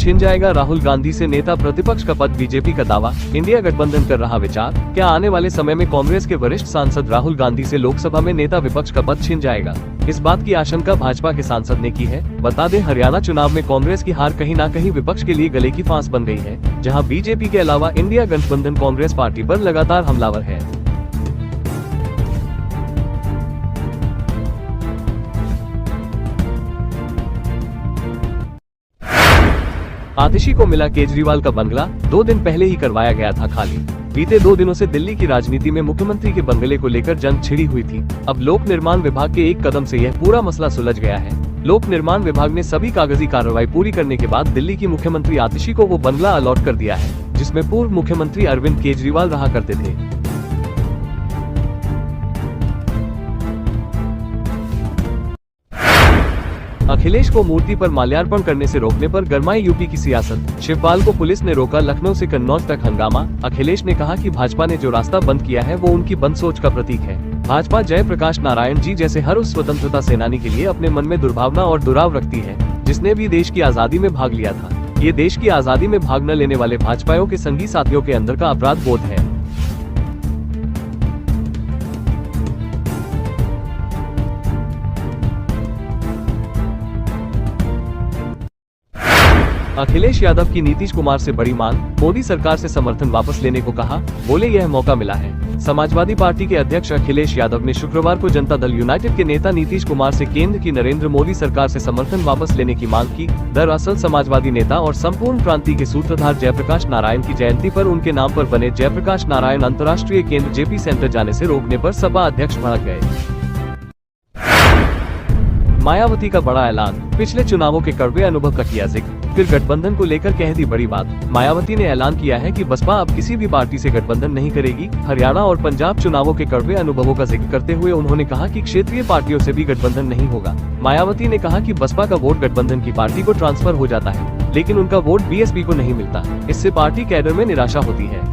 छिन जाएगा राहुल गांधी से नेता प्रतिपक्ष का पद, बीजेपी का दावा। इंडिया गठबंधन कर रहा विचार, क्या आने वाले समय में कांग्रेस के वरिष्ठ सांसद राहुल गांधी से लोकसभा में नेता विपक्ष का पद छिन जाएगा? इस बात की आशंका भाजपा के सांसद ने की है। बता दें, हरियाणा चुनाव में कांग्रेस की हार कहीं न कहीं विपक्ष के लिए गले की फांस बन गई है, जहां बीजेपी के अलावा इंडिया गठबंधन कांग्रेस पार्टी पर लगातार हमलावर है। आतिशी को मिला केजरीवाल का बंगला, 2 दिन पहले ही करवाया गया था खाली। बीते 2 दिनों से दिल्ली की राजनीति में मुख्यमंत्री के बंगले को लेकर जंग छिड़ी हुई थी। अब लोक निर्माण विभाग के एक कदम से यह पूरा मसला सुलझ गया है। लोक निर्माण विभाग ने सभी कागजी कार्रवाई पूरी करने के बाद दिल्ली की मुख्यमंत्री आतिशी को वो बंगला अलॉट कर दिया है, जिसमें पूर्व मुख्यमंत्री अरविंद केजरीवाल रहा करते थे। अखिलेश को मूर्ति पर माल्यार्पण करने से रोकने पर गरमाई यूपी की सियासत। शिवपाल को पुलिस ने रोका, लखनऊ से कन्नौज तक हंगामा। अखिलेश ने कहा कि भाजपा ने जो रास्ता बंद किया है वो उनकी बंद सोच का प्रतीक है। भाजपा जयप्रकाश नारायण जी जैसे हर उस स्वतंत्रता सेनानी के लिए अपने मन में दुर्भावना और दुराव रखती है, जिसने भी देश की आजादी में भाग लिया था। ये देश की आजादी में भाग न लेने वाले भाजपाइयों के संगी साथियों के अंदर का अपराध बोध है। अखिलेश यादव की नीतीश कुमार से बड़ी मांग, मोदी सरकार से समर्थन वापस लेने को कहा, बोले यह मौका मिला है। समाजवादी पार्टी के अध्यक्ष अखिलेश यादव ने शुक्रवार को जनता दल यूनाइटेड के नेता नीतीश कुमार से केंद्र की नरेंद्र मोदी सरकार से समर्थन वापस लेने की मांग की। दरअसल समाजवादी नेता और संपूर्ण क्रांति के सूत्रधार जयप्रकाश नारायण की जयंती पर उनके नाम पर बने जयप्रकाश नारायण अंतर्राष्ट्रीय केंद्र जेपी सेंटर जाने से रोकने पर सपा अध्यक्ष भड़क गए। मायावती का बड़ा ऐलान, पिछले चुनावों के कड़वे अनुभव का किया जिक्र, फिर गठबंधन को लेकर कह दी बड़ी बात। मायावती ने ऐलान किया है कि बसपा अब किसी भी पार्टी से गठबंधन नहीं करेगी। हरियाणा और पंजाब चुनावों के कड़वे अनुभवों का जिक्र करते हुए उन्होंने कहा कि क्षेत्रीय पार्टियों से भी गठबंधन नहीं होगा। मायावती ने कहा कि बसपा का वोट गठबंधन की पार्टी को ट्रांसफर हो जाता है, लेकिन उनका वोट बीएसपी को नहीं मिलता। इससे पार्टी कैडर में निराशा होती है।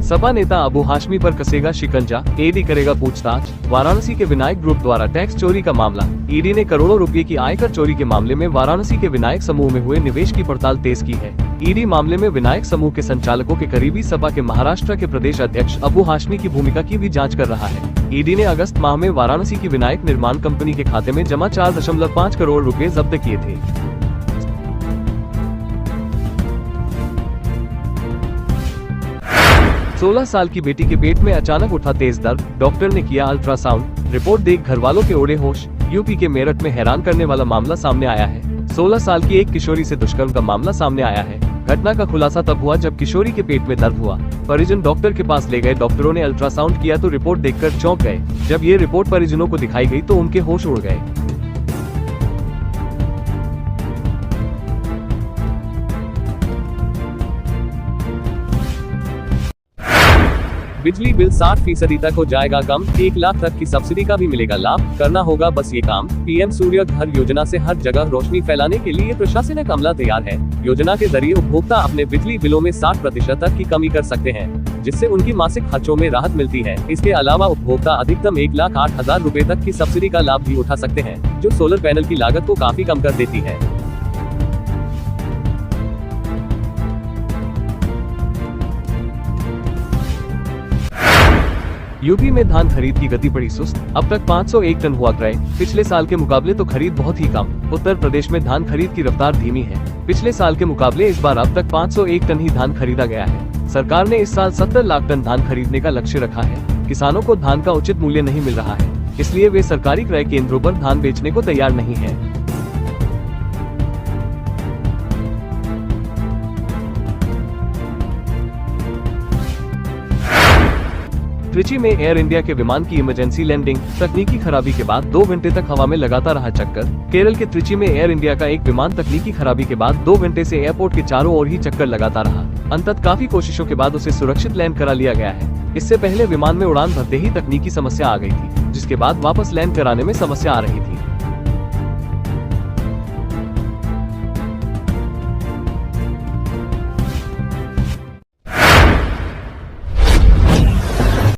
सपा नेता अबू हाशमी पर कसेगा शिकंजा, ईडी करेगा पूछताछ। वाराणसी के विनायक ग्रुप द्वारा टैक्स चोरी का मामला। ईडी ने करोड़ों रुपए की आयकर चोरी के मामले में वाराणसी के विनायक समूह में हुए निवेश की पड़ताल तेज की है। ईडी मामले में विनायक समूह के संचालकों के करीबी सपा के महाराष्ट्र के प्रदेश अध्यक्ष अबू हाशमी की भूमिका की भी जाँच कर रहा है। ईडी ने अगस्त माह में वाराणसी की विनायक निर्माण कंपनी के खाते में जमा 4.5 करोड़ रुपए जब्त किए थे। 16 साल की बेटी के पेट में अचानक उठा तेज दर्द, डॉक्टर ने किया अल्ट्रासाउंड, रिपोर्ट देख घरवालों के उड़े होश। यूपी के मेरठ में हैरान करने वाला मामला सामने आया है। 16 साल की एक किशोरी से दुष्कर्म का मामला सामने आया है। घटना का खुलासा तब हुआ जब किशोरी के पेट में दर्द हुआ। परिजन डॉक्टर के पास ले गए। डॉक्टरों ने अल्ट्रासाउंड किया तो रिपोर्ट देखकर चौंक गए। जब ये रिपोर्ट परिजनों को दिखाई गई तो उनके होश उड़ गए। बिजली बिल 60% तक हो जाएगा कम, 1 लाख तक की सब्सिडी का भी मिलेगा लाभ। करना होगा बस ये काम। पीएम सूर्य घर योजना से हर जगह रोशनी फैलाने के लिए प्रशासनिक अमला तैयार है। योजना के जरिए उपभोक्ता अपने बिजली बिलों में 60% तक की कमी कर सकते हैं, जिससे उनकी मासिक खर्चों में राहत मिलती है। इसके अलावा उपभोक्ता अधिकतम 1,08,000 रुपए तक की सब्सिडी का लाभ भी उठा सकते हैं, जो सोलर पैनल की लागत को काफी कम कर देती है। यूपी में धान खरीद की गति बड़ी सुस्त, अब तक 501 टन हुआ क्रय। पिछले साल के मुकाबले तो खरीद बहुत ही कम। उत्तर प्रदेश में धान खरीद की रफ्तार धीमी है। पिछले साल के मुकाबले इस बार अब तक 501 टन ही धान खरीदा गया है। सरकार ने इस साल 70 लाख टन धान खरीदने का लक्ष्य रखा है। किसानों को धान का उचित मूल्य नहीं मिल रहा है, इसलिए वे सरकारी क्रय केंद्रों पर धान बेचने को तैयार नहीं है। त्रिची में एयर इंडिया के विमान की इमरजेंसी लैंडिंग, तकनीकी खराबी के बाद 2 घंटे तक हवा में लगातार रहा चक्कर। केरल के त्रिची में एयर इंडिया का एक विमान तकनीकी खराबी के बाद 2 घंटे से एयरपोर्ट के चारों ओर ही चक्कर लगाता रहा। अंततः काफी कोशिशों के बाद उसे सुरक्षित लैंड करा लिया गया है। इससे पहले विमान में उड़ान भरते ही तकनीकी समस्या आ गई थी, जिसके बाद वापस लैंड कराने में समस्या आ रही थी।